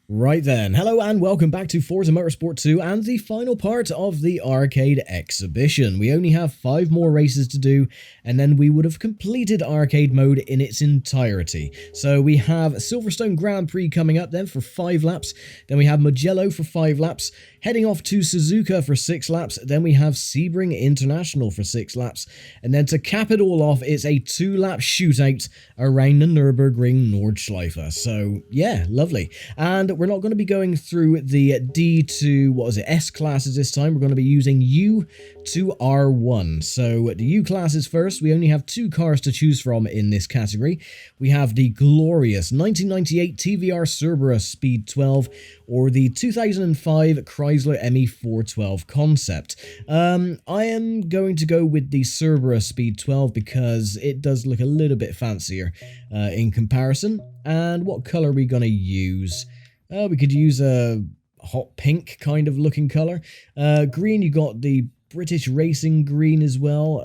Right then, hello and welcome back to Forza Motorsport 2 and the final part of the arcade exhibition. We only have 5 more races to do and then we would have completed arcade mode in its entirety. So we have Silverstone Grand Prix coming up then for 5 laps, then we have Mugello for 5 laps, heading off to Suzuka for 6 laps, then we have Sebring International for 6 laps, and then to cap it all off, it's a 2-lap shootout around the Nürburgring Nordschleife. So yeah, lovely. And we're not going to be going through the D to, S classes this time. We're going to be using U to R1. So the U classes first. We only have 2 cars to choose from in this category. We have the glorious 1998 TVR Cerberus Speed 12 or the 2005 Chrysler ME412 Concept. I am going to go with the Cerberus Speed 12 because it does look a little bit fancier in comparison. And what color are we going to use? We could use a hot pink kind of looking color. Green, you got the British Racing Green as well.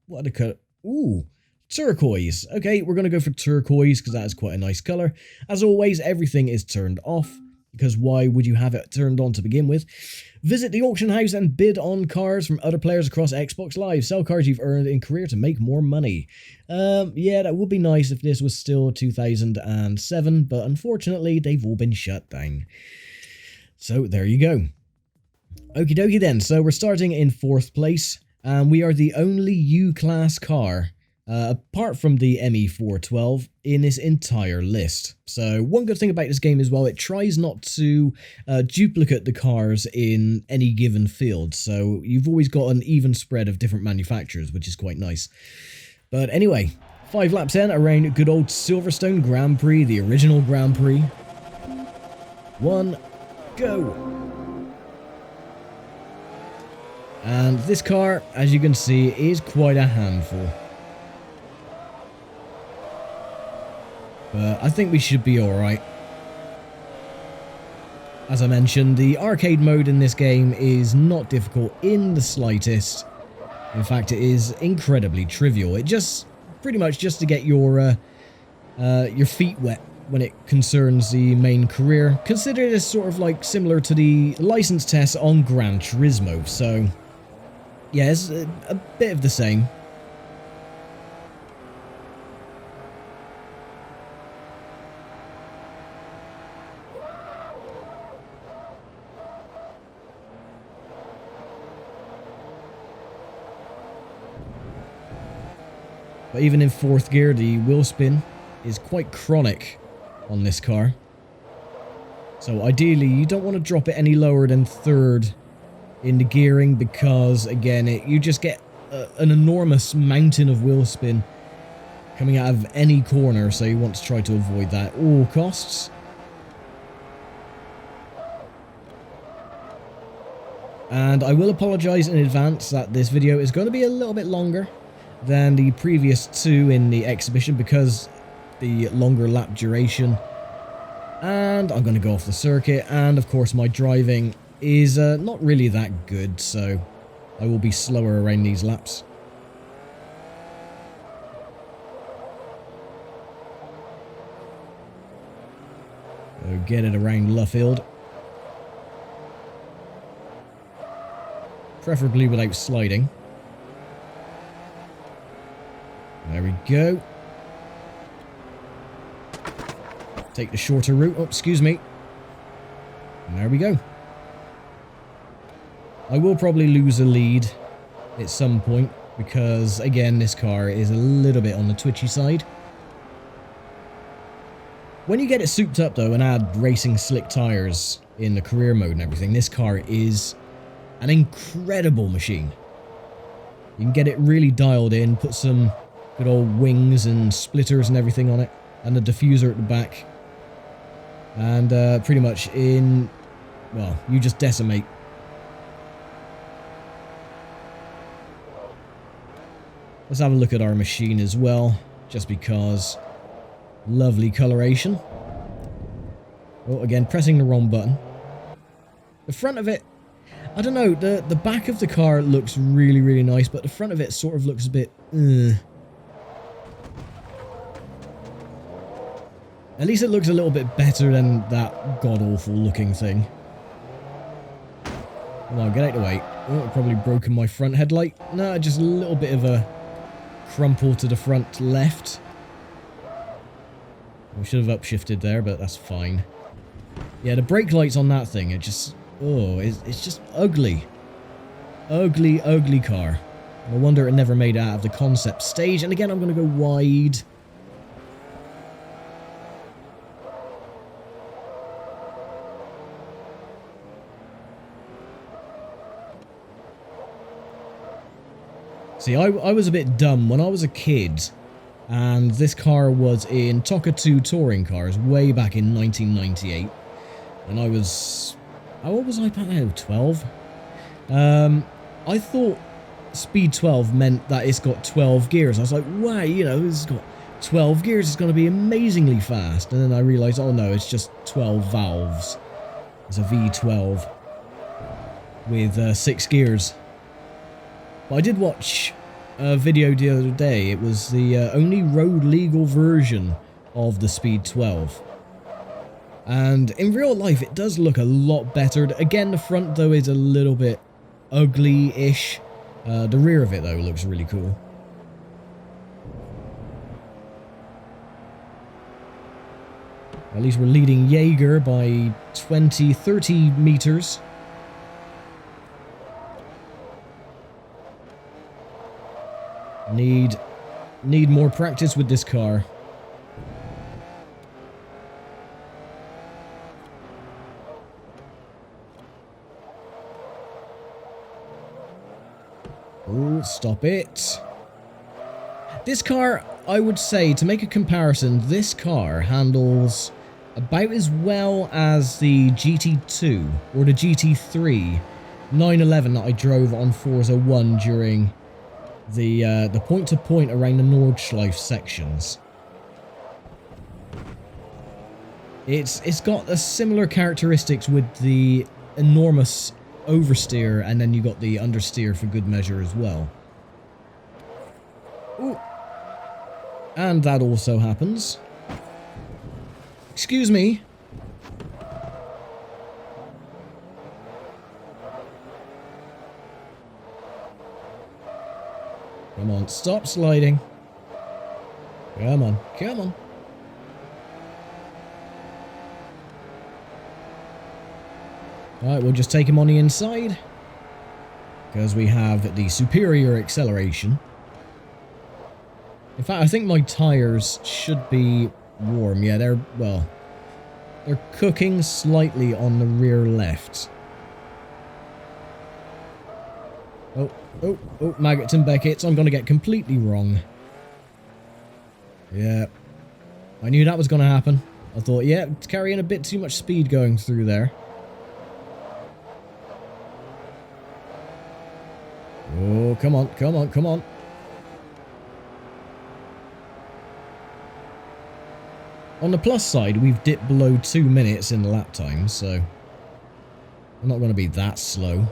What other color? Ooh, turquoise. Okay, we're going to go for turquoise because that is quite a nice color. As always, everything is turned off because why would you have it turned on to begin with? Visit the auction house and bid on cars from other players across Xbox Live. Sell cars you've earned in career to make more money. Yeah, that would be nice if this was still 2007, but unfortunately, they've all been shut down. So, there you go. Okie dokie then, so we're starting in 4th place, and we are the only U-Class car, apart from the ME412, in this entire list. So one good thing about this game as well, it tries not to duplicate the cars in any given field, so you've always got an even spread of different manufacturers, which is quite nice. But anyway, 5 laps in around good old Silverstone Grand Prix, the original Grand Prix. 1, go! And this car, as you can see, is quite a handful. But I think we should be alright. As I mentioned, the arcade mode in this game is not difficult in the slightest. In fact, it is incredibly trivial. It just, pretty much just to get your feet wet when it concerns the main career. Consider this sort of like similar to the license test on Gran Turismo. So, yeah, it's a bit of the same. But even in 4th gear, the wheel spin is quite chronic on this car. So ideally, you don't want to drop it any lower than 3rd in the gearing because, again, you just get an enormous mountain of wheel spin coming out of any corner, so you want to try to avoid that at all costs. And I will apologise in advance that this video is going to be a little bit longer than the previous 2 in the exhibition because the longer lap duration, and I'm going to go off the circuit, and of course my driving is not really that good, so I will be slower around these laps. So get it around Luffield, preferably without sliding. There we go. Take the shorter route. Oh, excuse me. And there we go. I will probably lose a lead at some point because, again, this car is a little bit on the twitchy side. When you get it souped up, though, and add racing slick tyres in the career mode and everything, this car is an incredible machine. You can get it really dialed in, put some good old wings and splitters and everything on it, and the diffuser at the back. And pretty much well, you just decimate. Let's have a look at our machine as well, just because. Lovely coloration. Oh, again, pressing the wrong button. The front of it, I don't know, the back of the car looks really, really nice, but the front of it sort of looks a bit, At least it looks a little bit better than that god-awful looking thing. Come on, get out of the way. Oh, I've probably broken my front headlight. No, just a little bit of a crumple to the front left. We should have upshifted there, but that's fine. Yeah, the brake lights on that thing, it just... Oh, it's just ugly. Ugly, ugly car. No wonder it never made it out of the concept stage. And again, I'm going to go wide. See, I was a bit dumb when I was a kid, and this car was in Taka 2 touring cars way back in 1998, and I was... How old was I back then? 12? I thought speed 12 meant that it's got 12 gears. I was like, wow, you know, it's got 12 gears, it's going to be amazingly fast. And then I realised, oh no, it's just 12 valves. It's a V12 with 6 gears. But I did watch a video the other day. It was the only road legal version of the Speed 12. And in real life, it does look a lot better. Again, the front, though, is a little bit ugly-ish. The rear of it, though, looks really cool. At least we're leading Jaeger by 20, 30 meters. Need more practice with this car. Oh, stop it. This car, I would say, to make a comparison, this car handles about as well as the GT2 or the GT3 911 that I drove on Forza 1 during the point-to-point around the Nordschleife sections. It's got a similar characteristics with the enormous oversteer, and then you got the understeer for good measure as well. Ooh. And that also happens. Excuse me. Come on, stop sliding. Come on, come on. Alright, we'll just take him on the inside, because we have the superior acceleration. In fact, I think my tyres should be warm. Yeah, they're cooking slightly on the rear left. Oh, Maggots and Beckett's. I'm going to get completely wrong. Yeah. I knew that was going to happen. I thought, yeah, it's carrying a bit too much speed going through there. Oh, come on, come on, come on. On the plus side, we've dipped below 2 minutes in the lap time, so I'm not going to be that slow.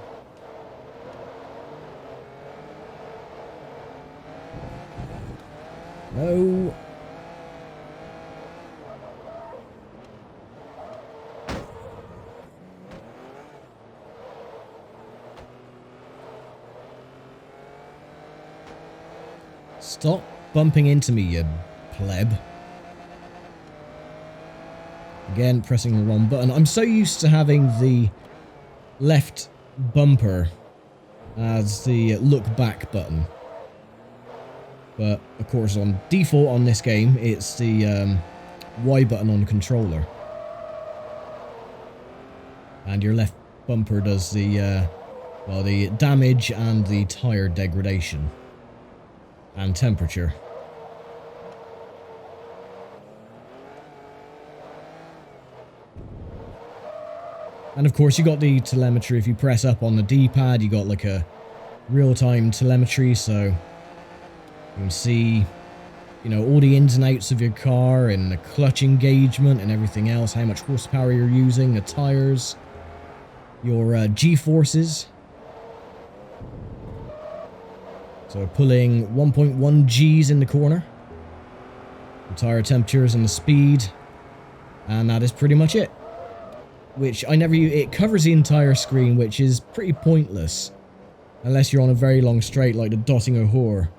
No. Stop bumping into me, you pleb. Again, pressing the wrong button. I'm so used to having the left bumper as the look back button. But, of course, on default on this game, it's the Y button on the controller. And your left bumper does the, well, the damage and the tyre degradation. And temperature. And, of course, you got the telemetry. If you press up on the D-pad, you got, like, a real-time telemetry, so you can see, you know, all the ins and outs of your car and the clutch engagement and everything else, how much horsepower you're using, the tires, your G-forces. So pulling 1.1 Gs in the corner. The tire temperatures and the speed. And that is pretty much it. Which I never use. It covers the entire screen, which is pretty pointless. Unless you're on a very long straight like the Dottinger Hoor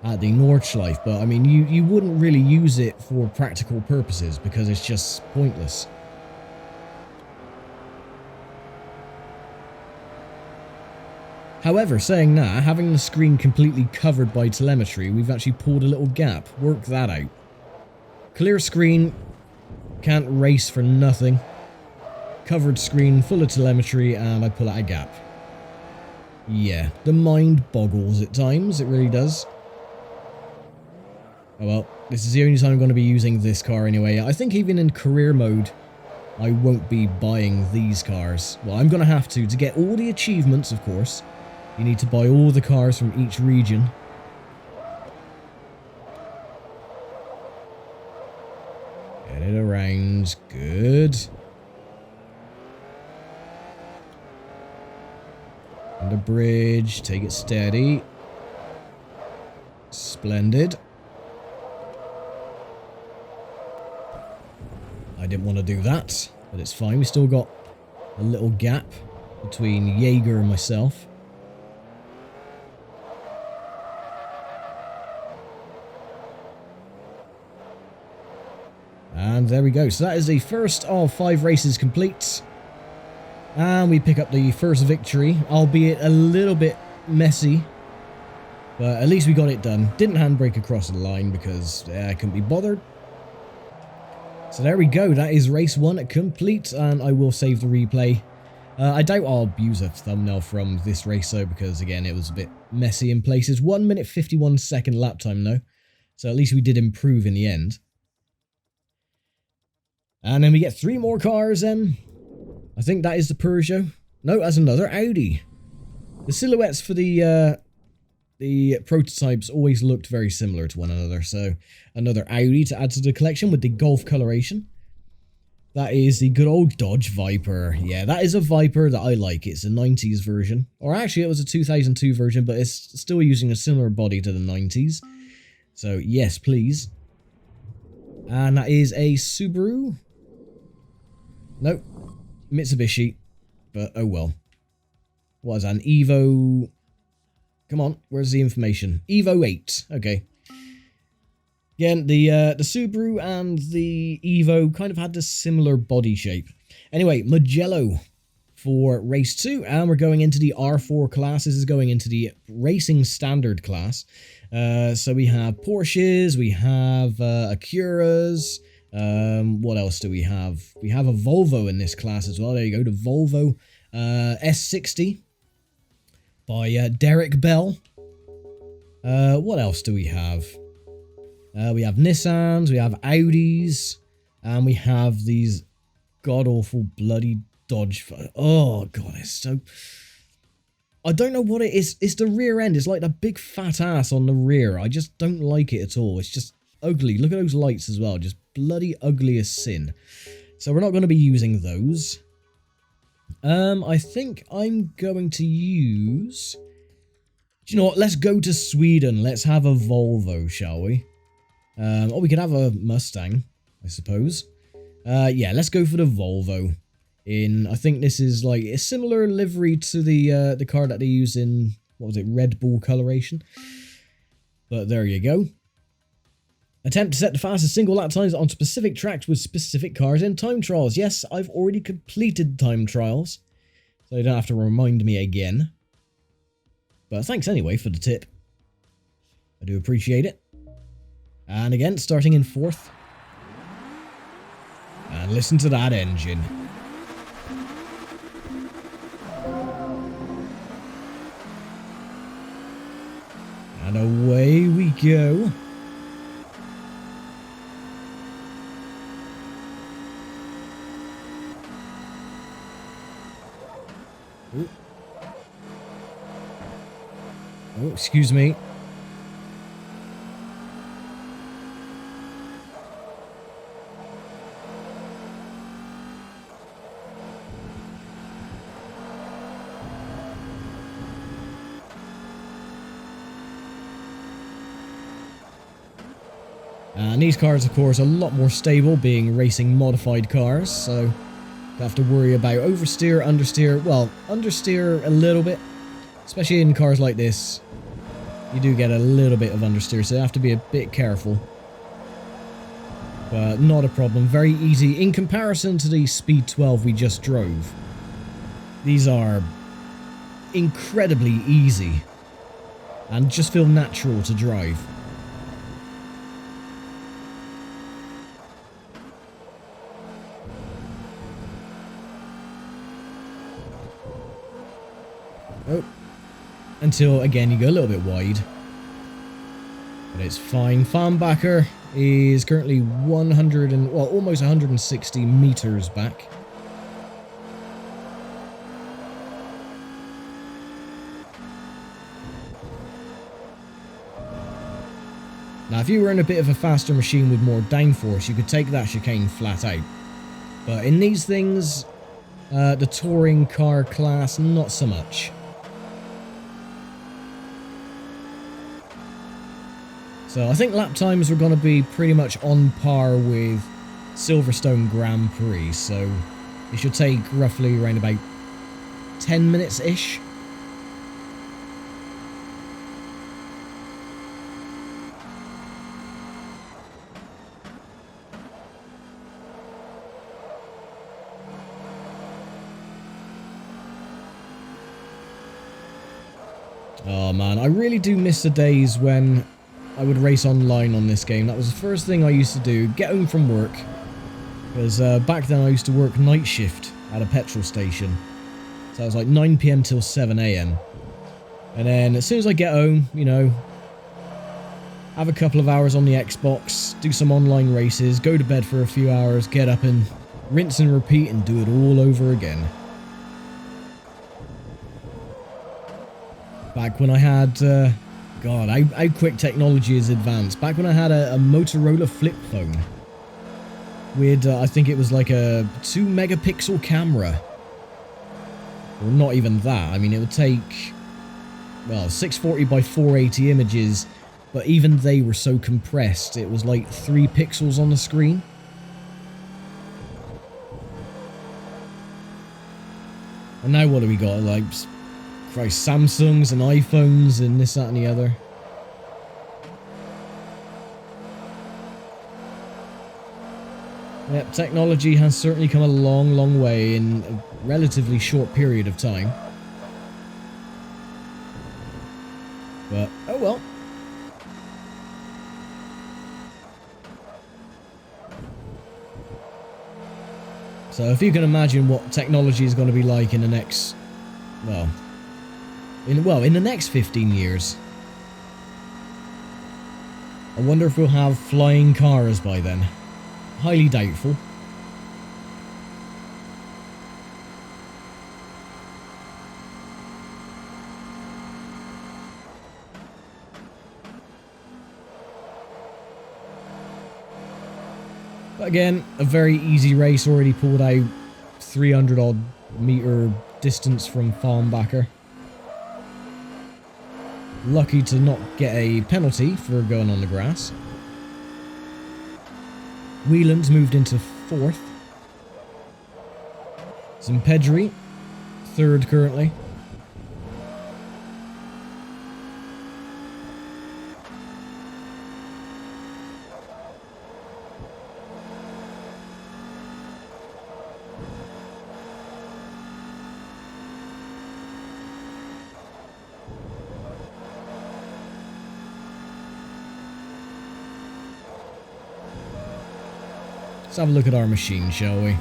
at the Nordschleife. But I mean, you wouldn't really use it for practical purposes because it's just pointless. However, saying that, having the screen completely covered by telemetry, we've actually pulled a little gap. Work that out. Clear screen, can't race for nothing. Covered screen, full of telemetry, and I pull out a gap. Yeah, the mind boggles at times, it really does. Oh well, this is the only time I'm going to be using this car anyway. I think even in career mode, I won't be buying these cars. Well, I'm going to have to get all the achievements, of course. You need to buy all the cars from each region. Get it around. Good. On the bridge. Take it steady. Splendid. I didn't want to do that, but it's fine. We still got a little gap between Jaeger and myself. And there we go. So that is the first of 5 races complete. And we pick up the first victory, albeit a little bit messy. But at least we got it done. Didn't handbrake across the line because I couldn't be bothered. So there we go. That is race 1 complete. And I will save the replay. I doubt I'll use a thumbnail from this race though, because again, it was a bit messy in places. 1 minute 51 second lap time though. So at least we did improve in the end. And then we get 3 more cars then. I think that is the Peugeot. No, that's another Audi. The silhouettes for the prototypes always looked very similar to one another. So another Audi to add to the collection with the Golf coloration. That is the good old Dodge Viper. Yeah, that is a Viper that I like. It's a 90s version. Or actually, it was a 2002 version, but it's still using a similar body to the 90s. So yes, please. And that is a Subaru. Nope. Mitsubishi. But oh well. What is that? An Evo... Come on, where's the information? Evo 8. Okay. Again, the Subaru and the Evo kind of had a similar body shape. Anyway, Mugello for race 2. And we're going into the R4 class. This is going into the racing standard class. So we have Porsches, we have Acuras. What else do we have? We have a Volvo in this class as well. There you go, the Volvo S60 by Derek Bell. What else do we have? We have Nissans, we have Audis, and we have these god-awful bloody Dodge. Oh god, it's so... I don't know what it is. It's the rear end. It's like the big fat ass on the rear. I just don't like it at all. It's just ugly. Look at those lights as well. Just bloody ugly as sin. So we're not going to be using those. I think I'm going to use... Do you know what? Let's go to Sweden. Let's have a Volvo, shall we? Or we could have a Mustang, I suppose. Yeah, let's go for the Volvo. I think this is like a similar livery to the car that they use in, what was it, Red Bull coloration. But there you go. Attempt to set the fastest single lap times on specific tracks with specific cars in time trials. Yes, I've already completed time trials, so you don't have to remind me again. But thanks anyway for the tip. I do appreciate it. And again, starting in 4th. And listen to that engine. And away we go. Ooh. Oh, excuse me. And these cars, of course, are a lot more stable, being racing modified cars, so don't have to worry about oversteer, understeer. Well, understeer a little bit, especially in cars like this. You do get a little bit of understeer, so you have to be a bit careful. But not a problem, very easy. In comparison to the Speed 12 we just drove, these are incredibly easy and just feel natural to drive. Oh, until again you go a little bit wide, but it's fine. Farnbacher is currently 100 and, well, almost 160 meters back. Now, if you were in a bit of a faster machine with more downforce, you could take that chicane flat out. But in these things, the touring car class, not so much. So I think lap times are going to be pretty much on par with Silverstone Grand Prix, so it should take roughly around about 10 minutes-ish. Oh man, I really do miss the days when I would race online on this game. That was the first thing I used to do, get home from work. Because back then I used to work night shift at a petrol station. So it was like 9 PM till 7 AM. And then as soon as I get home, you know, have a couple of hours on the Xbox, do some online races, go to bed for a few hours, get up and rinse and repeat and do it all over again. Back when I had, God, how quick technology is advanced. Back when I had a Motorola flip phone with, I think it was like a 2 megapixel camera. Or not even that. I mean, it would take, well, 640 by 480 images, but even they were so compressed, it was like 3 pixels on the screen. And now what do we got? Like, Christ, Samsungs and iPhones and this, that and the other. Yep, technology has certainly come a long, long way in a relatively short period of time. But, oh well. So if you can imagine what technology is going to be like in the next, well, in the next 15 years. I wonder if we'll have flying cars by then. Highly doubtful. But again, a very easy race, already pulled out 300 odd meter distance from Farnbacher. Lucky to not get a penalty for going on the grass. Whelan's moved into 4th. Zimpedri, 3rd currently. Let's have a look at our machine, shall we?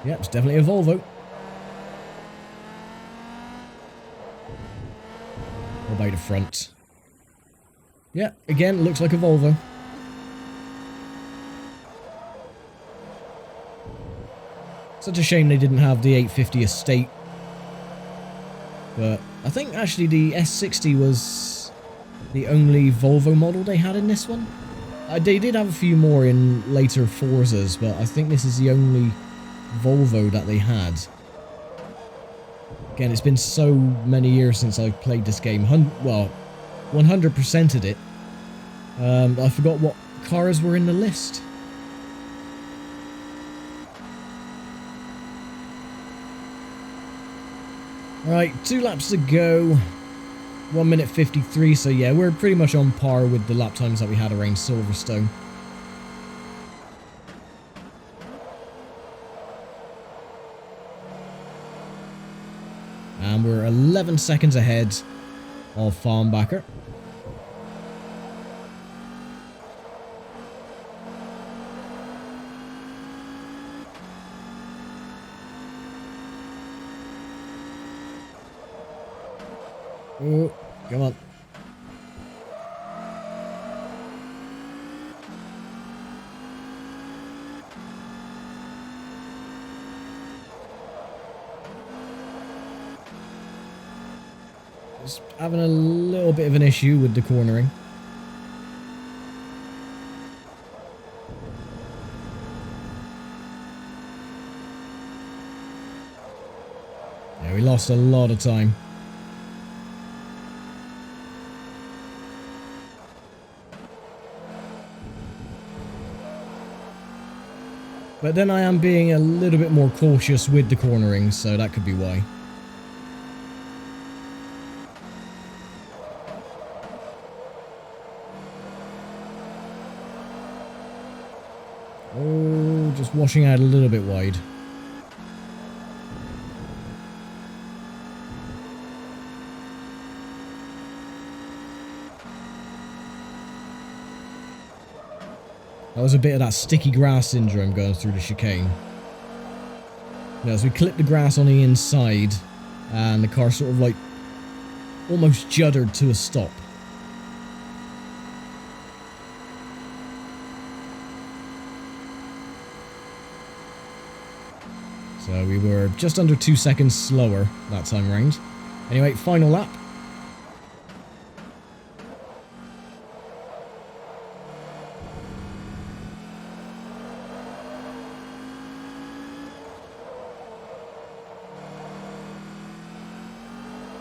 Yep, it's definitely a Volvo. What about the front? Yeah, again, looks like a Volvo. Such a shame they didn't have the 850 Estate. But I think actually the S60 was the only Volvo model they had in this one. They did have a few more in later Forzas, but I think this is the only Volvo that they had. Again, it's been so many years since I've played this game. Well, 100%ed it. I forgot what cars were in the list. Alright, 2 laps to go. 1 minute 53, so yeah, we're pretty much on par with the lap times that we had around Silverstone. And we're 11 seconds ahead of Farnbacher. Oh, come on. Just having a little bit of an issue with the cornering. Yeah, we lost a lot of time. But then I am being a little bit more cautious with the cornering, so that could be why. Oh, just washing out a little bit wide. That was a bit of that sticky grass syndrome going through the chicane. You know, as we clipped the grass on the inside, and the car sort of like almost juddered to a stop. So we were just under 2 seconds slower that time round. Anyway, final lap.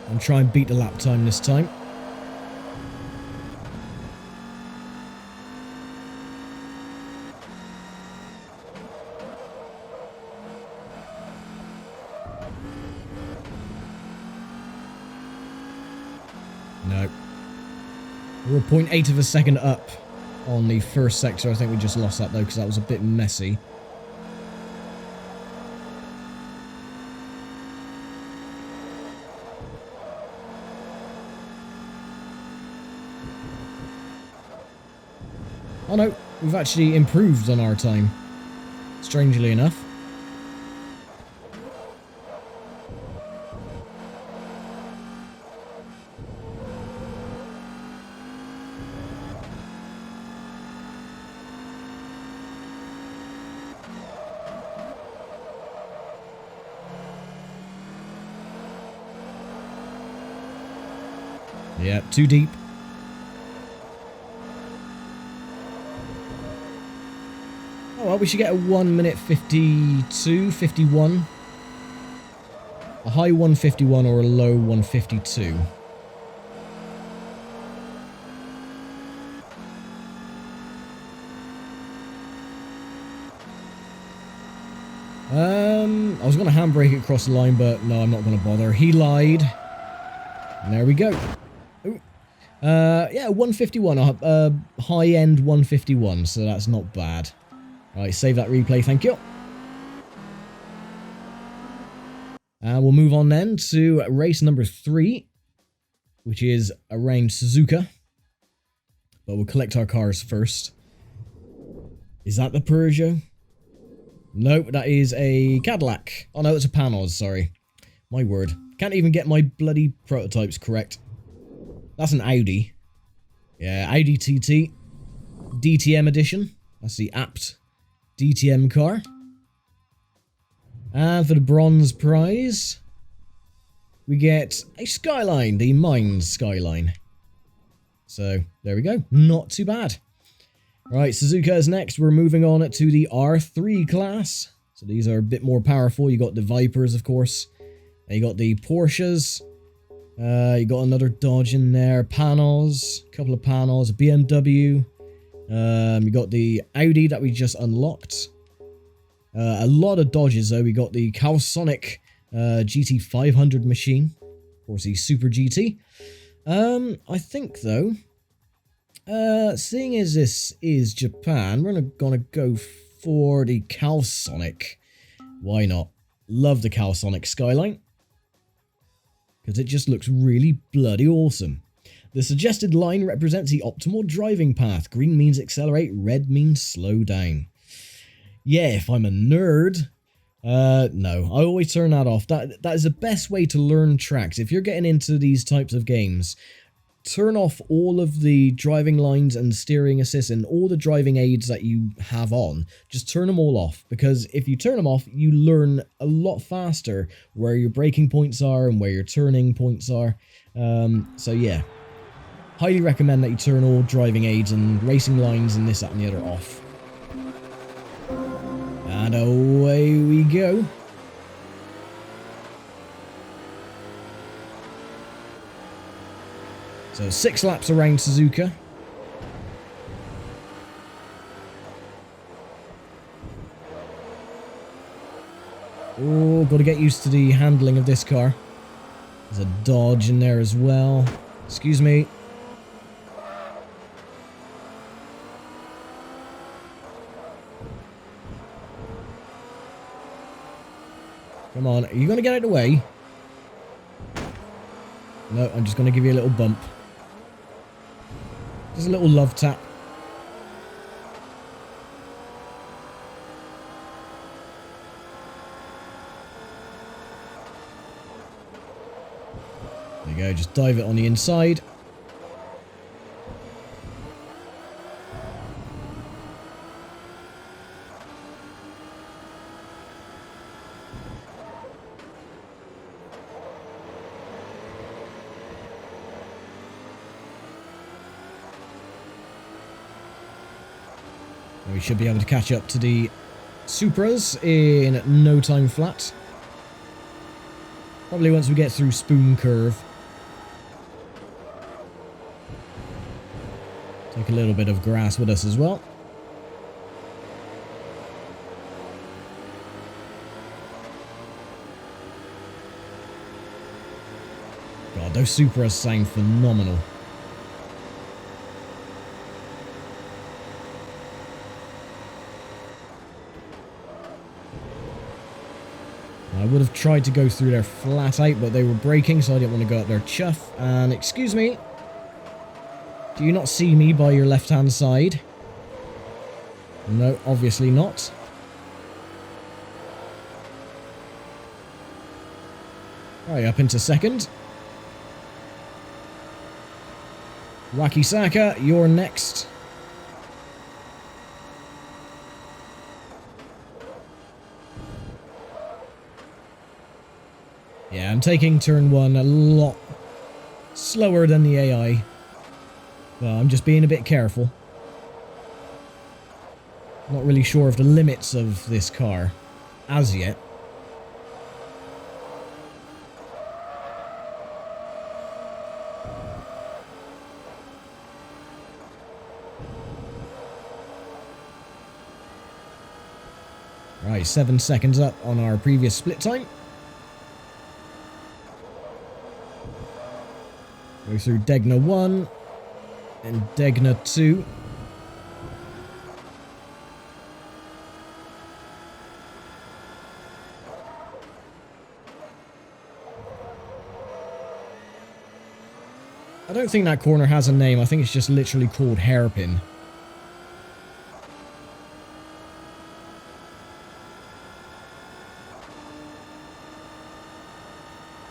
And try and beat the lap time this time. No. We're 0.8 of a second up on the first sector. I think we just lost that though because that was a bit messy. Oh no, we've actually improved on our time, strangely enough. Yeah, too deep. Oh well, we should get a 1 minute 52, 51. A high 151 or a low 152. I was going to handbrake it across the line, but no, I'm not going to bother. He lied. And there we go. Ooh. Yeah, 151, high-end 151, so that's not bad. Alright, save that replay, thank you. And we'll move on then to race number 3, which is around Suzuka. But we'll collect our cars first. Is that the Peugeot? Nope, that is a Cadillac. Oh no, it's a Panos, sorry. My word. Can't even get my bloody prototypes correct. That's an Audi. Yeah, Audi TT. DTM edition. That's the apt DTM car. And for the bronze prize, we get a Skyline, the Mines Skyline. So, there we go. Not too bad. Right, Suzuka is next. We're moving on to the R3 class. So these are a bit more powerful. You got the Vipers, of course. And you got the Porsches. You got another Dodge in there. Panels. A couple of panels. A BMW. You got the Audi that we just unlocked. A lot of Dodges though. We got the Calsonic GT500 machine. Of course, the Super GT. I think though, seeing as this is Japan, we're gonna go for the Calsonic. Why not? Love the Calsonic Skyline. Because it just looks really bloody awesome. The suggested line represents the optimal driving path. Green means accelerate, red means slow down. Yeah, if I'm a nerd, no, I always turn that off. That is the best way to learn tracks. If you're getting into these types of games, turn off all of the driving lines and steering assist and all the driving aids that you have on. Just turn them all off, because if you turn them off, you learn a lot faster where your braking points are and where your turning points are. So yeah, highly recommend that you turn all driving aids and racing lines and this, that and the other off. And away we go. So 6 laps around Suzuka. Oh, got to get used to the handling of this car. There's a Dodge in there as well. Excuse me. Come on, are you going to get out of the way? No, I'm just going to give you a little bump. Just a little love tap. There you go, just dive it on the inside. We should be able to catch up to the Supras in no time flat. Probably once we get through Spoon Curve. Take a little bit of grass with us as well. God, those Supras sound phenomenal. I would have tried to go through there flat out, but they were braking, so I didn't want to go up there chuff. And excuse me, do you not see me by your left-hand side? No, obviously not. Right, up into second. Wakisaka, you're next. Yeah, I'm taking turn 1 a lot slower than the AI. Well, I'm just being a bit careful. Not really sure of the limits of this car as yet. Right, 7 seconds up on our previous split time. Go through Degna 1 and Degna 2. I don't think that corner has a name. I think it's just literally called Hairpin.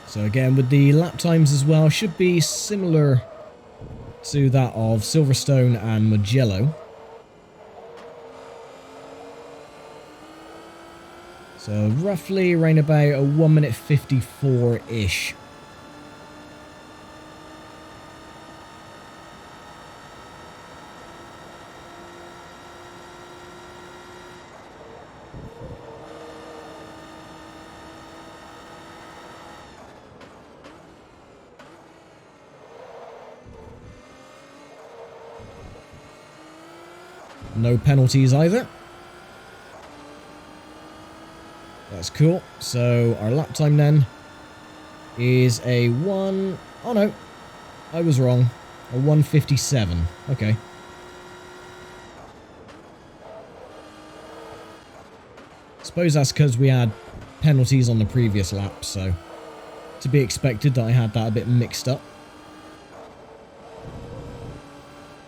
So again, with the lap times as well, should be similar to that of Silverstone and Mugello. So roughly around about a 1 minute 54-ish. No penalties either. That's cool. So our lap time then is a 1... Oh no, I was wrong. A 1:57. Okay. Suppose that's because we had penalties on the previous lap, so to be expected that I had that a bit mixed up.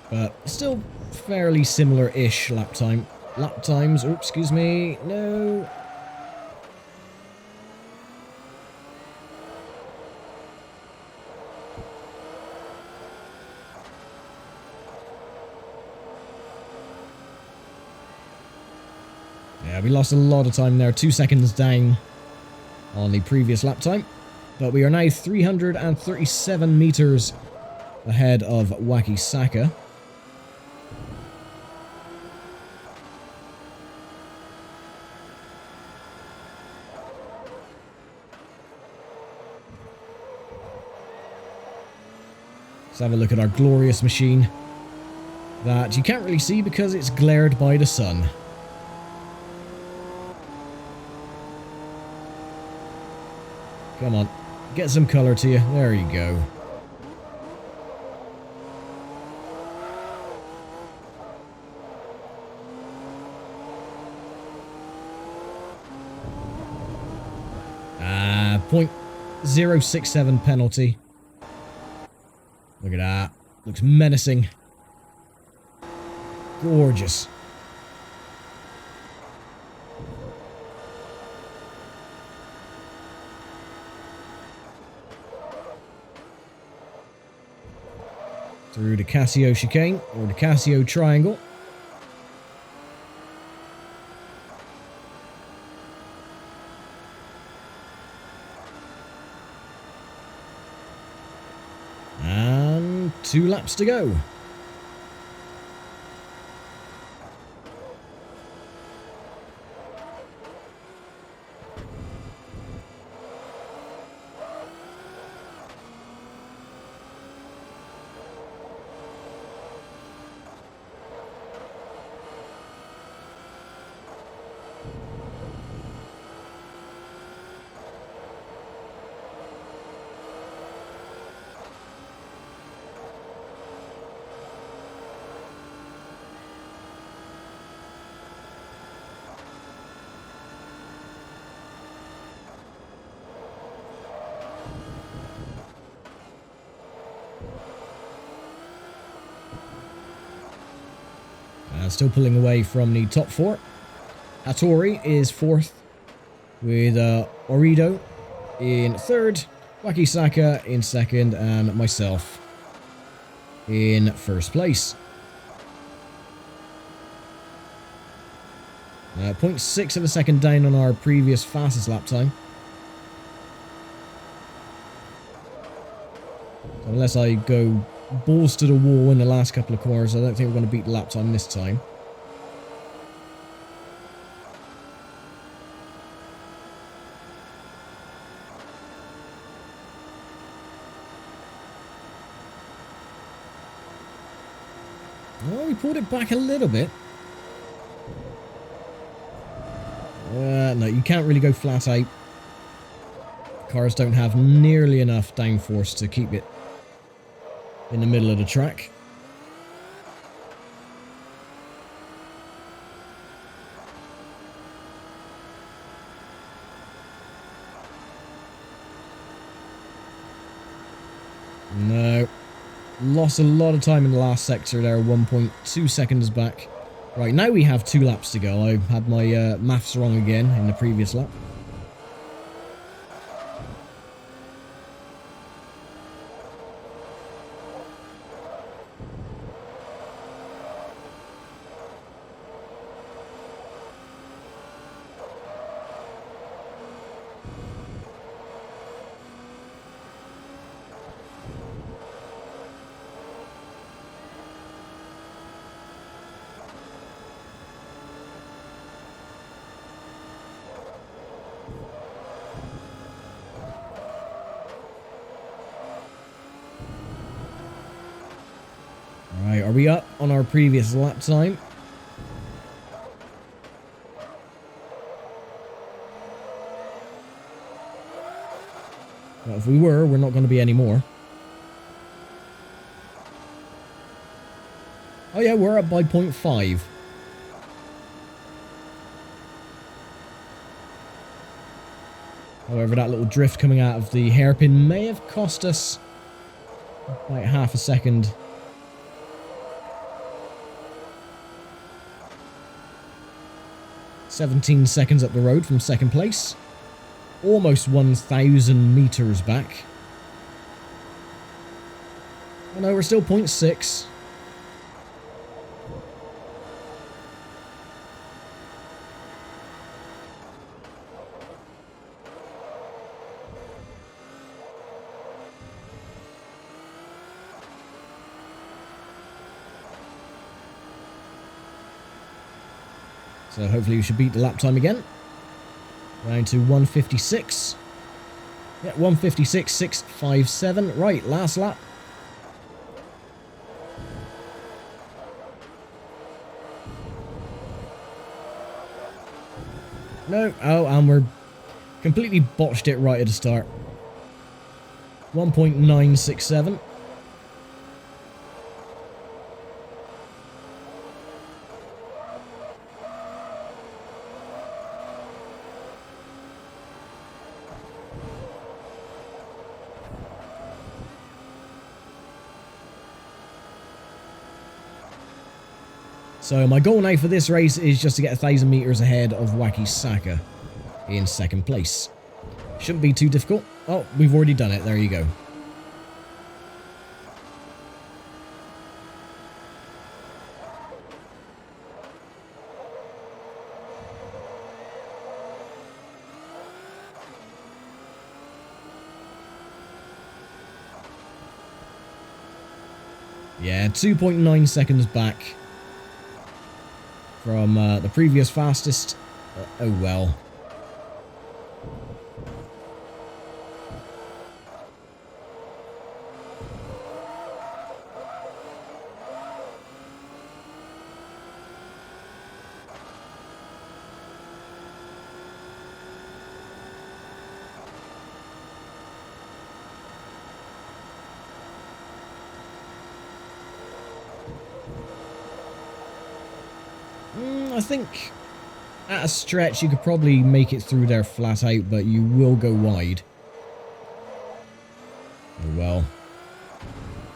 But still fairly similar-ish lap times. Oops, excuse me. No. Yeah, we lost a lot of time there. 2 seconds down on the previous lap time. But we are now 337 meters ahead of Wacky Saka. Let's have a look at our glorious machine that you can't really see because it's glared by the sun. Come on, get some colour to you. There you go. .067 penalty. Look at that. Looks menacing. Gorgeous. Through the Casio chicane, or the Casio triangle. And 2 laps to go. Still pulling away from the top 4. Hattori is 4th, with Orido in 3rd, Wacky Saka in 2nd, and myself in 1st place. 0.6 of a second down on our previous fastest lap time. So unless I go balls to the wall in the last couple of corners, I don't think we're going to beat the lap time this time. Well, we pulled it back a little bit. No, you can't really go flat out. Cars don't have nearly enough downforce to keep it in the middle of the track. No. Lost a lot of time in the last sector there, 1.2 seconds back. Right, now we have 2 laps to go. I had my maths wrong again in the previous lap. Right, are we up on our previous lap time? Well, if we were, we're not going to be anymore. Oh yeah, we're up by 0.5. However, that little drift coming out of the hairpin may have cost us like half a second. "17 seconds up the road from second place. Almost 1,000 meters back. Oh no, we're still 0.6. So hopefully we should beat the lap time again. Down to 1:56. Yeah, 1:56.657. Right, last lap. No, oh, and we're completely botched it right at the start. 1.967. So my goal now for this race is just to get 1,000 meters ahead of Suzuka in second place. Shouldn't be too difficult. Oh, we've already done it. There you go. Yeah, 2.9 seconds back from the previous fastest. Oh well. I think at a stretch you could probably make it through there flat out, but you will go wide. Oh well.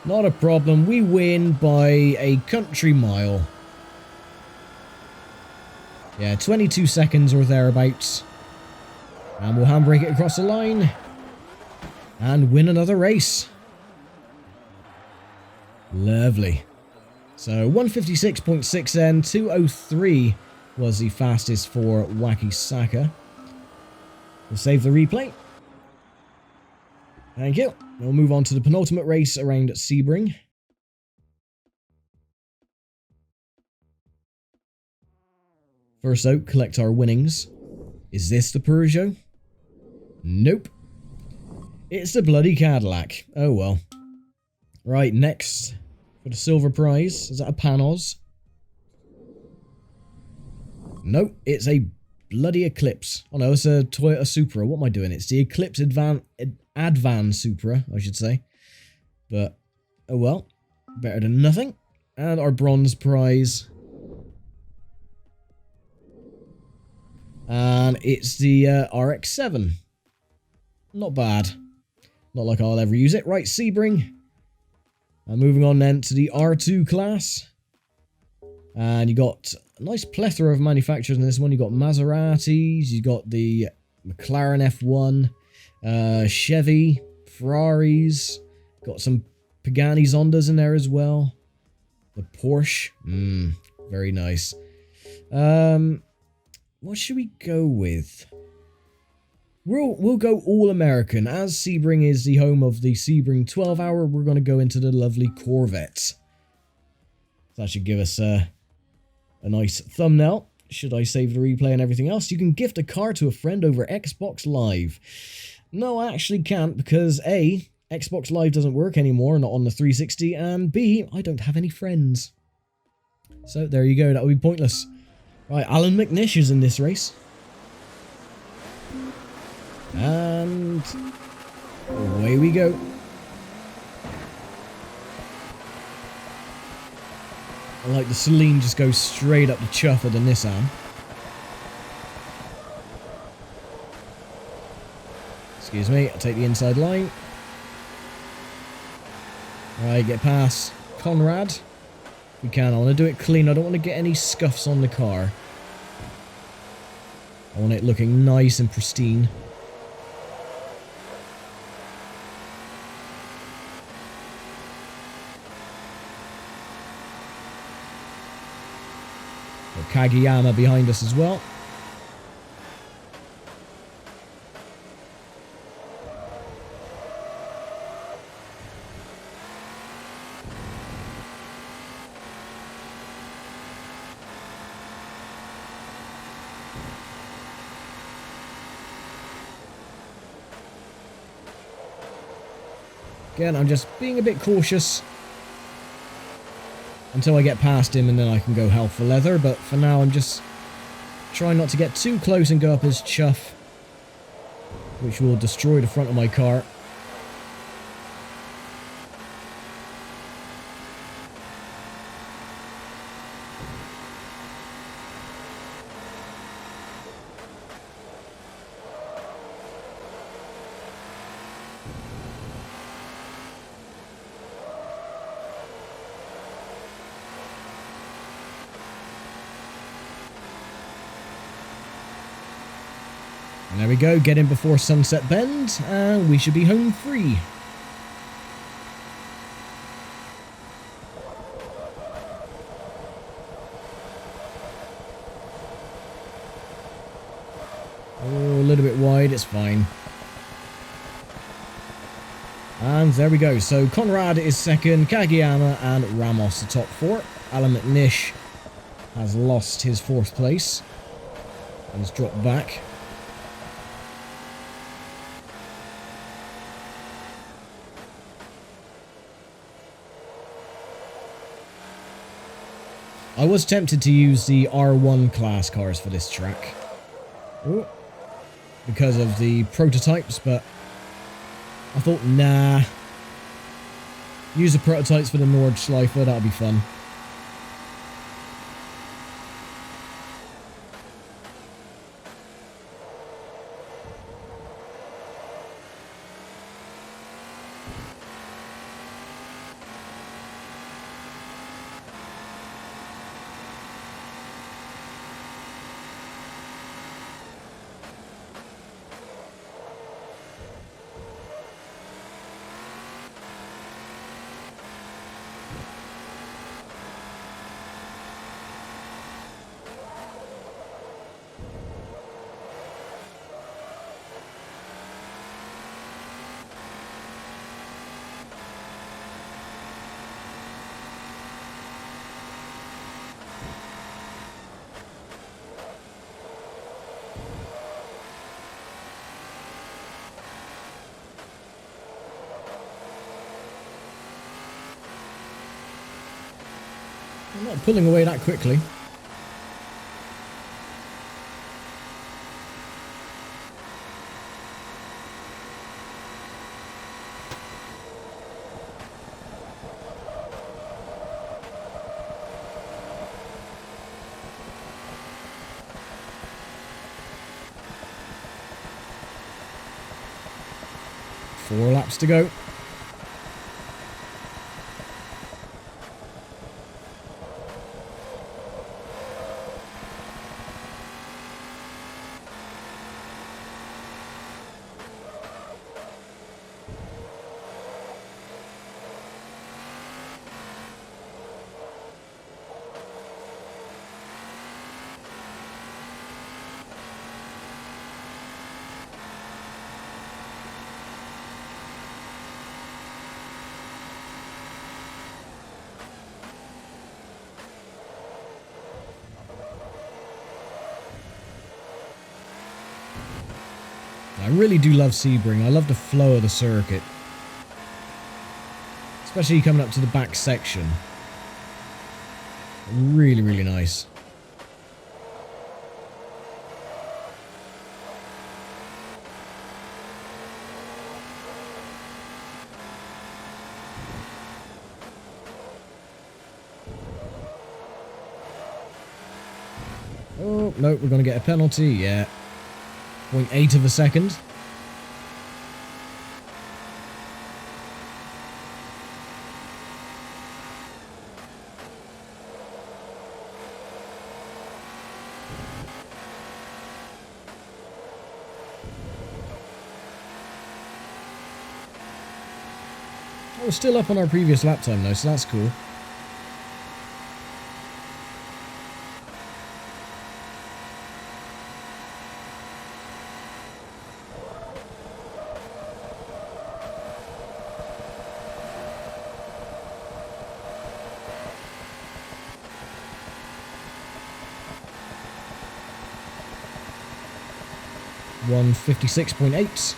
Not a problem. We win by a country mile. Yeah, 22 seconds or thereabouts. And we'll handbrake it across the line. And win another race. Lovely. So 1:56.6N, 2:03 was the fastest for Suzuka. We'll save the replay. Thank you. We'll move on to the penultimate race around Sebring. First out, collect our winnings. Is this the Peugeot? Nope. It's the bloody Cadillac. Oh well. Right, next. For the silver prize. Is that a Panos? Nope, it's a bloody Eclipse. Oh no, it's a Toyota Supra. What am I doing? It's the Eclipse Advan Supra, I should say. But, oh well. Better than nothing. And our bronze prize. And it's the RX-7. Not bad. Not like I'll ever use it. Right, Sebring. And moving on then to the R2 class. And you got a nice plethora of manufacturers in this one. You got Maseratis, you got the McLaren F1, Chevy, Ferraris, got some Pagani Zondas in there as well. The Porsche, very nice. What should we go with? We'll go all American. As Sebring is the home of the Sebring 12-hour, we're going to go into the lovely Corvettes. That should give us a nice thumbnail. Should I save the replay and everything else? You can gift a car to a friend over Xbox Live. No, I actually can't because A, Xbox Live doesn't work anymore, not on the 360, and B, I don't have any friends. So there you go, that would be pointless. Right, Alan McNish is in this race. And Away we go. I like the Celine just goes straight up the chuff of the Nissan. Excuse me, I'll take the inside line. Right, get past Conrad. We can. I want to do it clean. I don't want to get any scuffs on the car. I want it looking nice and pristine. Kageyama behind us as well. Again, I'm just being a bit cautious until I get past him, and then I can go hell for leather. But for now, I'm just trying not to get too close and go up his chuff, which will destroy the front of my car. And there we go, get in before sunset bend, and we should be home free. Oh, a little bit wide, it's fine. And there we go, so Conrad is second, Kageyama and Ramos the top four. Alan McNish has lost his fourth place and has dropped back. I was tempted to use the R1 class cars for this track. Ooh, because of the prototypes, but I thought, nah. Use the prototypes for the Nordschleife, that'll be fun. I'm not pulling away that quickly. Four laps to go. I really do love Sebring. I love the flow of the circuit. Especially coming up to the back section. Really, really nice. Oh, no, we're going to get a penalty. Yeah. 0.8 of a second. Oh, we're still up on our previous lap time though, so that's cool. $156.8.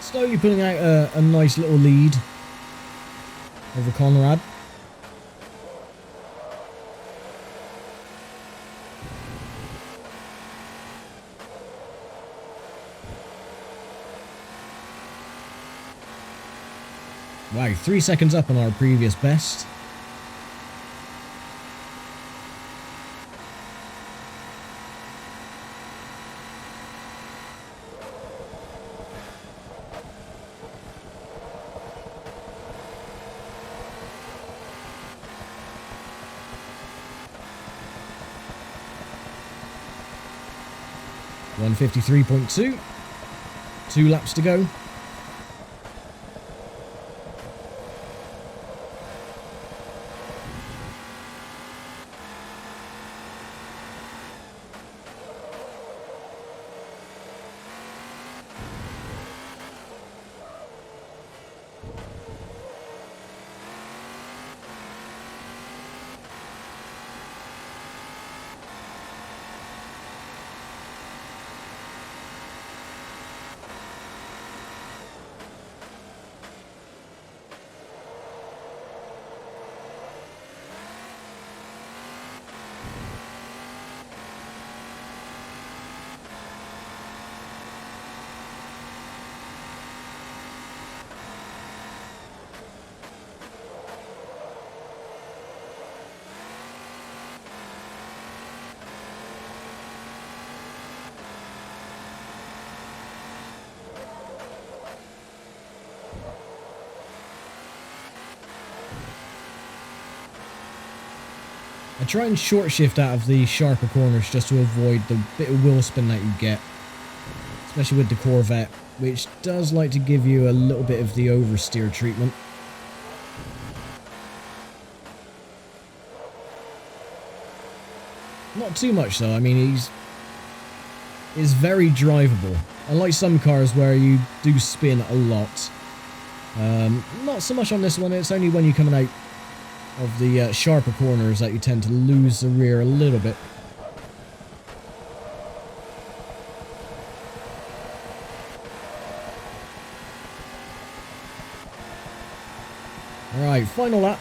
Slowly pulling out a nice little lead over Conrad. Wow, 3 seconds up on our previous best. $153.2. 2 laps to go. I try and short shift out of the sharper corners just to avoid the bit of wheel spin that you get, especially with the Corvette, which does like to give you a little bit of the oversteer treatment. Not too much though. I mean, he's very drivable, unlike some cars where you do spin a lot. Not so much on this one. It's only when you're coming out of the sharper corners that you tend to lose the rear a little bit. Alright, final lap.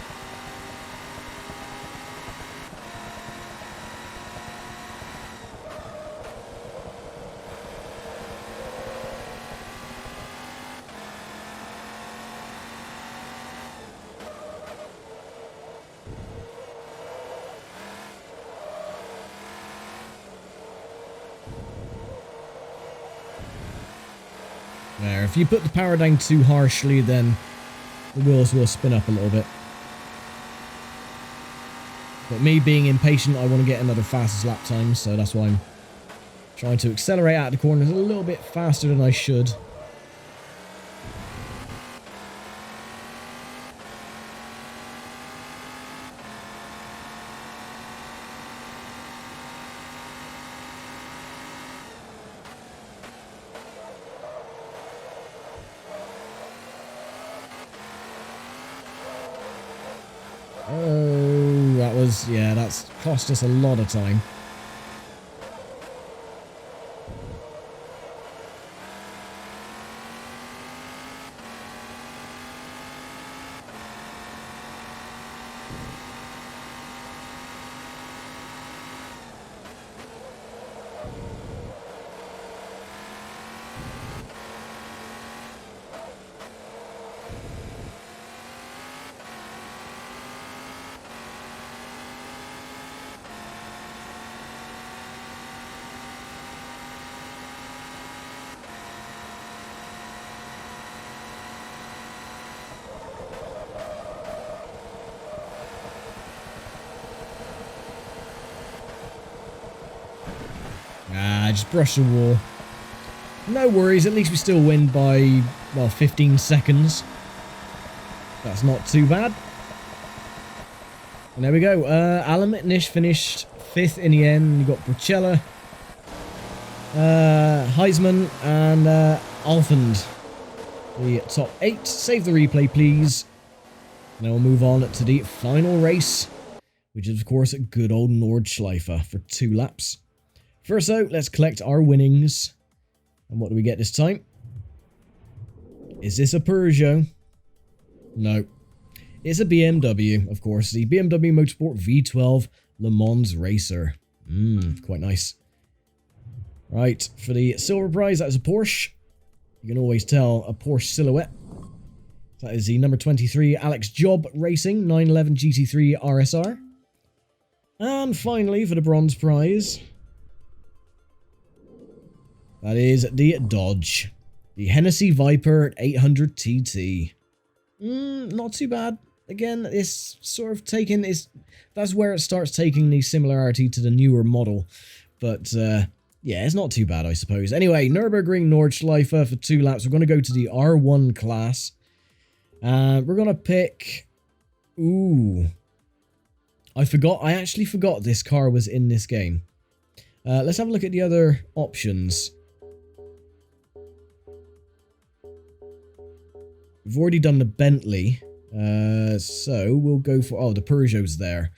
There, if you put the power down too harshly, then the wheels will spin up a little bit. But me being impatient, I want to get another fastest lap time, so that's why I'm trying to accelerate out the corners a little bit faster than I should. Oh, that was, yeah, that's cost us a lot of time. Ah, just brush the wall. No worries, at least we still win by, well, 15 seconds. That's not too bad. And there we go. Alan Mitnish finished 5th in the end. You got Bracella, Heisman, and Alfond. The top 8. Save the replay, please. Now we'll move on to the final race, which is, of course, a good old Nordschleife for 2 laps. First out, let's collect our winnings. And what do we get this time? Is this a Peugeot? No. It's a BMW, of course. The BMW Motorsport V12 Le Mans Racer. Quite nice. Right, for the silver prize, that is a Porsche. You can always tell a Porsche silhouette. That is the number 23 Alex Job Racing 911 GT3 RSR. And finally, for the bronze prize, that is the Dodge. The Hennessy Viper 800 TT. Not too bad. Again, it's sort of taking... that's where it starts taking the similarity to the newer model. But, yeah, it's not too bad, I suppose. Anyway, Nürburgring Nordschleife for 2 laps. We're going to go to the R1 class. We're going to pick... Ooh. I actually forgot this car was in this game. Let's have a look at the other options. We've already done the Bentley, so we'll go for... Oh, the Peugeot's there.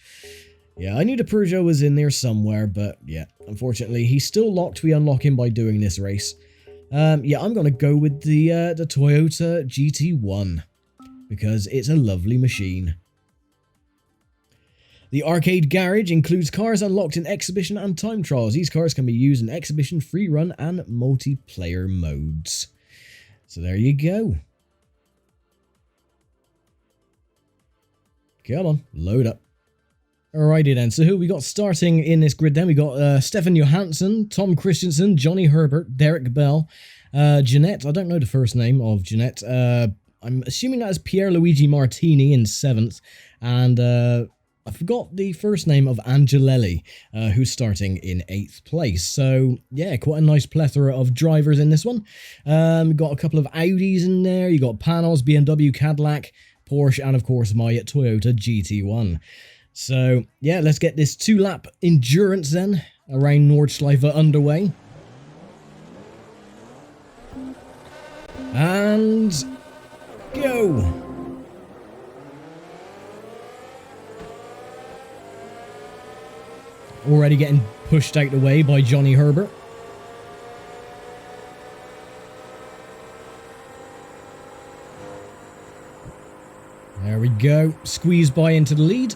Yeah, I knew the Peugeot was in there somewhere, but yeah, unfortunately, he's still locked. We unlock him by doing this race. Yeah, I'm going to go with the Toyota GT1, because it's a lovely machine. The arcade garage includes cars unlocked in exhibition and time trials. These cars can be used in exhibition, free run, and multiplayer modes. So there you go. Come on, load up. Alrighty then, so who we got starting in this grid then? We got Stefan Johansson, Tom Christensen, Johnny Herbert, Derek Bell, Jeanette. I don't know the first name of Jeanette. I'm assuming that is Pierluigi Martini in 7th. And I forgot the first name of Angelelli, who's starting in 8th place. So, yeah, quite a nice plethora of drivers in this one. We've got a couple of Audis in there. You got Panos, BMW, Cadillac, Porsche, and of course my Toyota GT1. So, yeah, let's get this 2-lap endurance then around Nordschleife underway. And go! Already getting pushed out the way by Johnny Herbert. There we go. Squeeze by into the lead.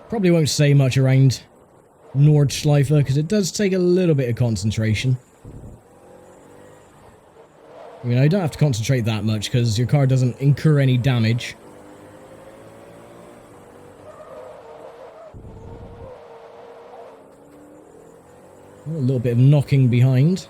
Probably won't say much around Nordschleife because it does take a little bit of concentration. I mean, you don't have to concentrate that much because your car doesn't incur any damage. A little bit of knocking behind.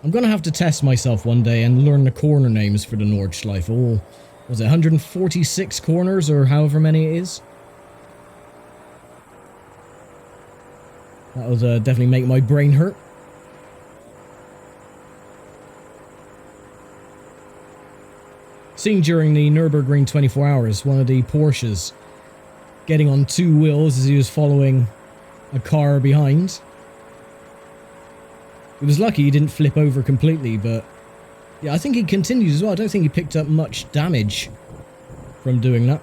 I'm going to have to test myself one day and learn the corner names for the Nordschleife. Oh, was it 146 corners or however many it is? That'll definitely make my brain hurt. Seen during the Nürburgring 24 hours, one of the Porsches getting on two wheels as he was following a car behind. He was lucky he didn't flip over completely, but yeah, I think he continued as well. I don't think he picked up much damage from doing that.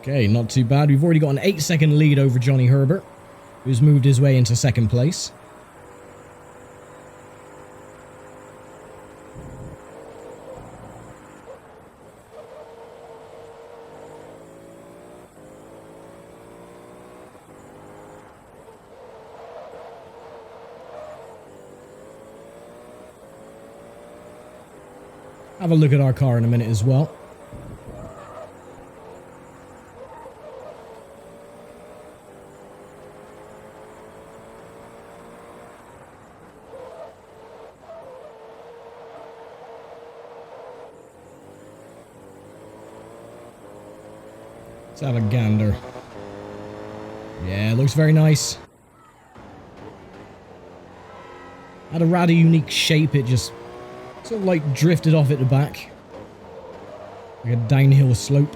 Okay, not too bad. We've already got an 8-second lead over Johnny Herbert, who's moved his way into second place. Have a look at our car in a minute as well. Let's have a gander. Yeah, looks very nice. Had a rather unique shape, it just sort of like drifted off at the back. Like a downhill slope.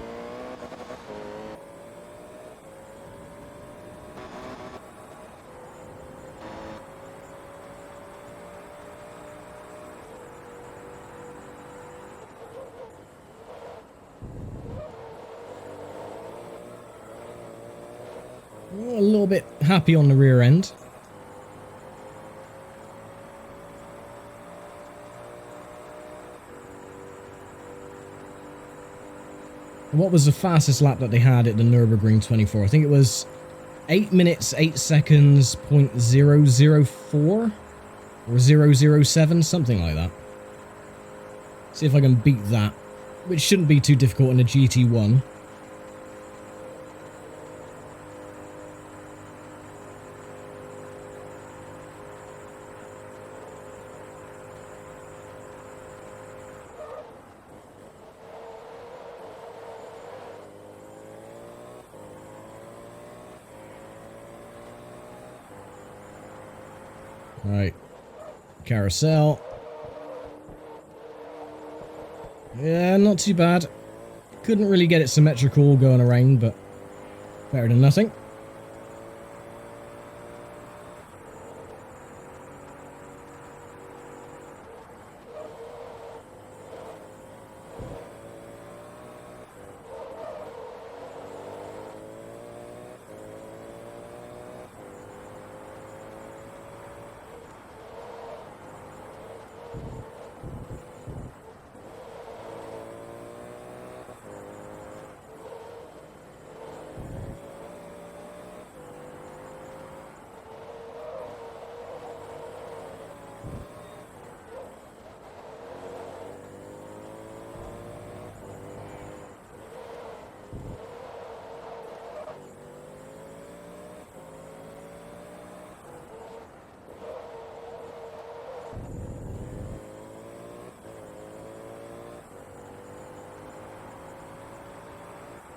A little bit happy on the rear end. What was the fastest lap that they had at the Nürburgring 24? I think it was 8 minutes, 8 seconds, .004 or 007, something like that. See if I can beat that, which shouldn't be too difficult in a GT1. Alright, carousel. Yeah, not too bad. Couldn't really get it symmetrical going around, but better than nothing.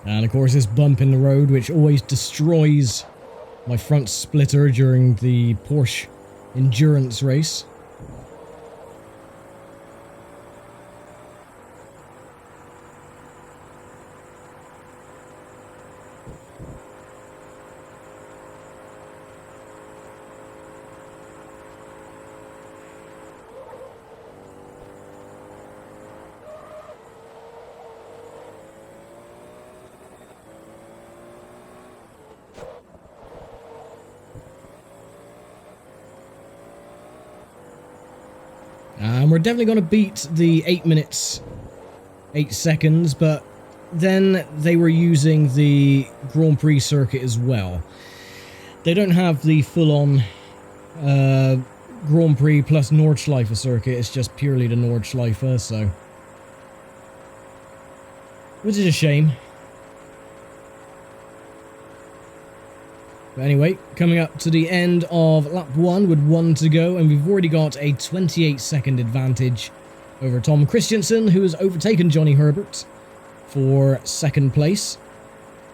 And of course this bump in the road, which always destroys my front splitter during the Porsche endurance race. We're definitely going to beat the 8 minutes, 8 seconds, but then they were using the Grand Prix circuit as well. They don't have the full-on Grand Prix plus Nordschleife circuit, it's just purely the Nordschleife, so... which is a shame. But anyway, coming up to the end of lap 1 with 1 to go, and we've already got a 28-second advantage over Tom Christensen, who has overtaken Johnny Herbert for 2nd place,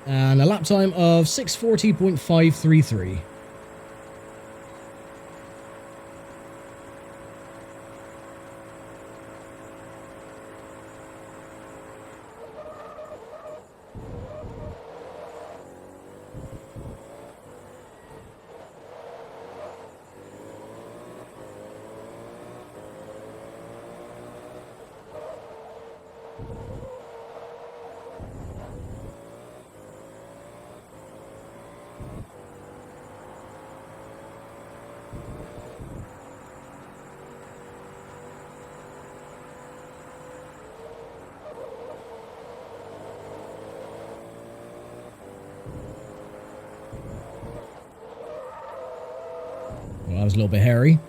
and a lap time of 6:40.533. Well, that was a little bit hairy.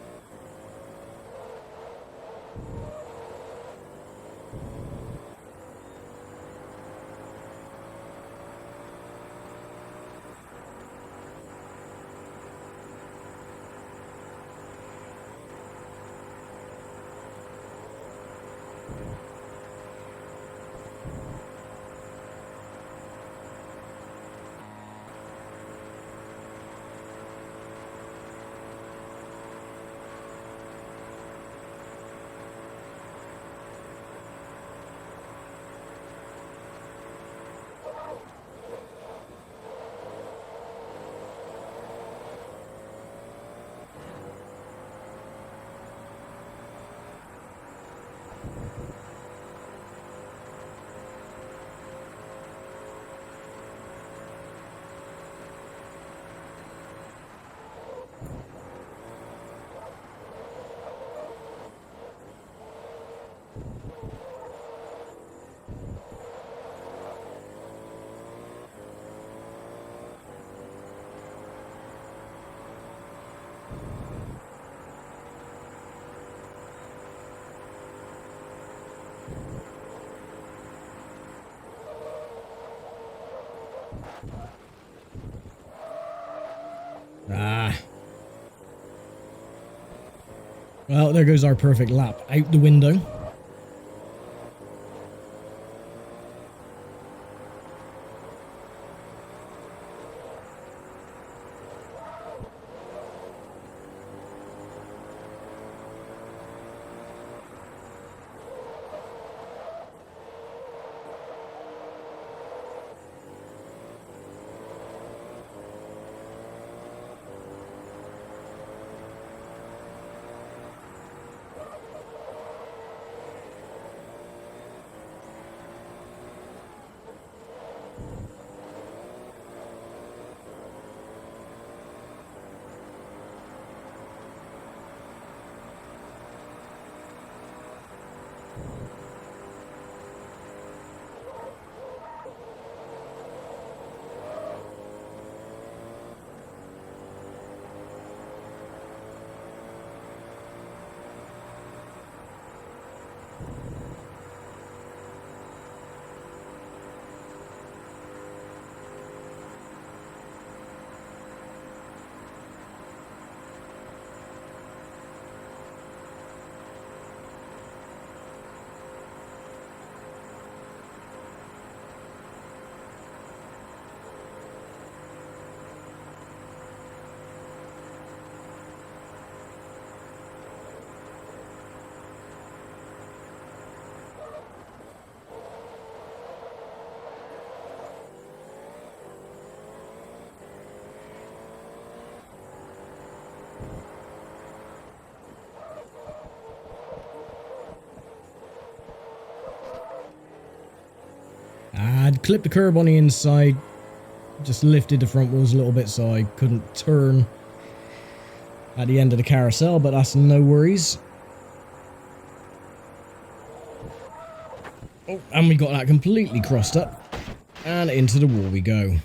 Well, there goes our perfect lap out the window. I'd clipped the curb on the inside, just lifted the front wheels a little bit so I couldn't turn at the end of the carousel, but that's no worries. Oh, and we got that completely crossed up. And into the wall we go.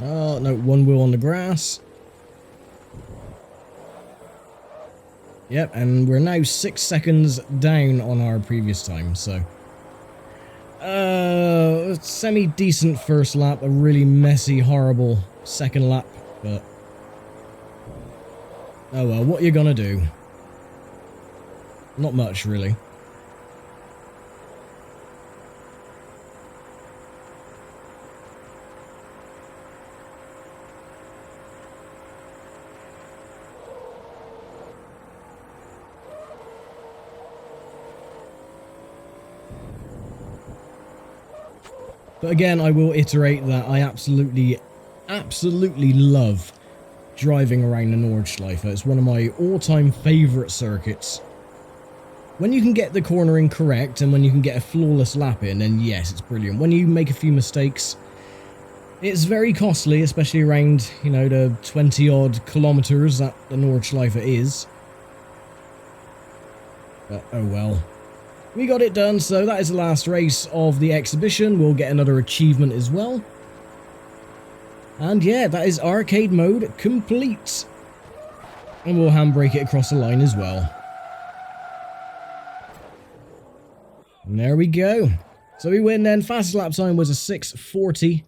Oh, no, one wheel on the grass. Yep, and we're now 6 seconds down on our previous time, so... semi-decent first lap, a really messy, horrible second lap, but... oh well, what you gonna do? Not much, really. But again, I will iterate that I absolutely love driving around the Nordschleife. It's one of my all-time favourite circuits. When you can get the cornering correct and when you can get a flawless lap in, then yes, it's brilliant. When you make a few mistakes, it's very costly, especially around, you know, the 20-odd kilometres that the Nordschleife is. But oh well. We got it done, so that is the last race of the exhibition. We'll get another achievement as well. And yeah, that is arcade mode complete. And we'll handbrake it across the line as well. And there we go. So we win then. Fastest lap time was a 6:40.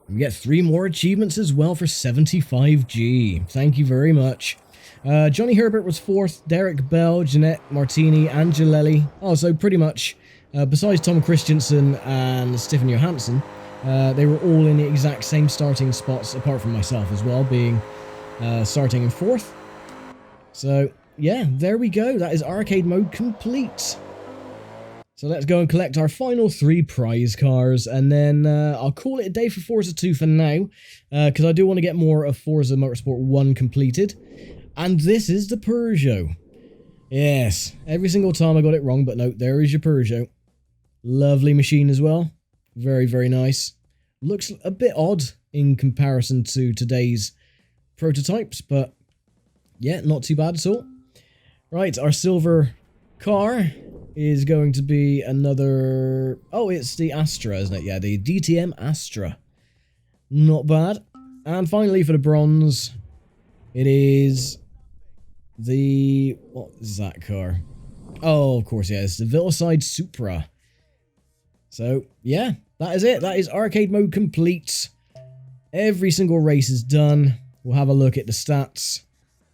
We get 3 more achievements as well for 75G. Thank you very much. Johnny Herbert was 4th, Derek Bell, Jeanette Martini, and Jaleli. Oh, so pretty much, besides Tom Christensen and Stephen Johansson, they were all in the exact same starting spots, apart from myself as well, being starting in 4th. So, yeah, there we go. That is arcade mode complete. So let's go and collect our final 3 prize cars, and then I'll call it a day for Forza 2 for now, because I do want to get more of Forza Motorsport 1 completed. And this is the Peugeot. Yes, every single time I got it wrong, but no, there is your Peugeot. Lovely machine as well. Very, very nice. Looks a bit odd in comparison to today's prototypes, but yeah, not too bad at all. Right, our silver car is going to be another... oh, it's the Astra, isn't it? Yeah, the DTM Astra. Not bad. And finally, for the bronze, it is the... what is that car? Oh, of course, yeah, it's the Villaside Supra. So, yeah, that is it. That is arcade mode complete. Every single race is done. We'll have a look at the stats.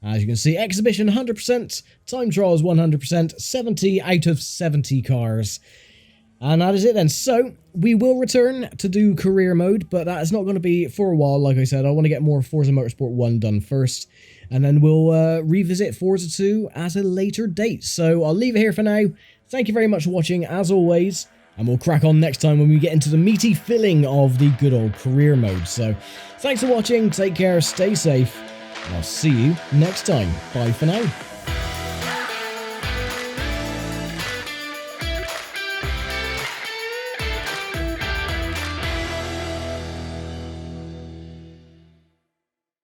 As you can see, exhibition 100%, time trials 100%, 70 out of 70 cars. And that is it then. So, we will return to do career mode, but that is not going to be for a while. Like I said, I want to get more Forza Motorsport 1 done first, and then we'll revisit Forza 2 at a later date. So, I'll leave it here for now. Thank you very much for watching, as always, and we'll crack on next time when we get into the meaty filling of the good old career mode. So, thanks for watching, take care, stay safe, and I'll see you next time. Bye for now.